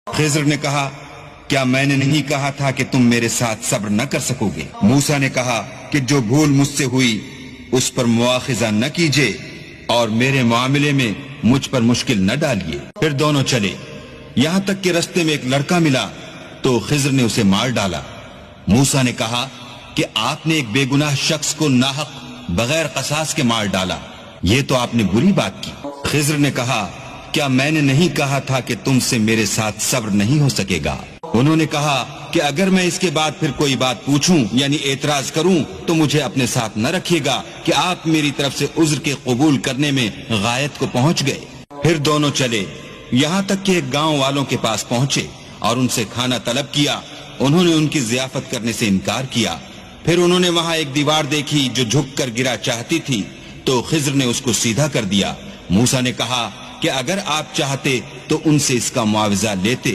خضر نے کہا کیا میں نے نہیں کہا تھا کہ تم میرے ساتھ صبر نہ کر سکو گے؟ موسیٰ نے کہا کہ جو بھول مجھ سے ہوئی اس پر مواخذہ نہ کیجیے اور میرے معاملے میں مجھ پر مشکل نہ ڈالیے۔ پھر دونوں چلے، یہاں تک کہ رستے میں ایک لڑکا ملا تو خضر نے اسے مار ڈالا۔ موسیٰ نے کہا کہ آپ نے ایک بے گناہ شخص کو ناحق بغیر قصاص کے مار ڈالا، یہ تو آپ نے بری بات کی۔ خضر نے کہا کیا میں نے نہیں کہا تھا کہ تم سے میرے ساتھ صبر نہیں ہو سکے گا؟ انہوں نے کہا کہ اگر میں اس کے بعد پھر کوئی بات پوچھوں یعنی اعتراض کروں تو مجھے اپنے ساتھ نہ رکھیے گا کہ آپ میری طرف سے عذر کے قبول کرنے میں غایت کو پہنچ گئے۔ پھر دونوں چلے، یہاں تک کہ ایک گاؤں والوں کے پاس پہنچے اور ان سے کھانا طلب کیا۔ انہوں نے ان کی ضیافت کرنے سے انکار کیا۔ پھر انہوں نے وہاں ایک دیوار دیکھی جو جھک کر گرا چاہتی تھی تو خضر نے اس کو سیدھا کر دیا۔ موسیٰ نے کہا کہ اگر آپ چاہتے تو ان سے اس کا معاوضہ لیتے۔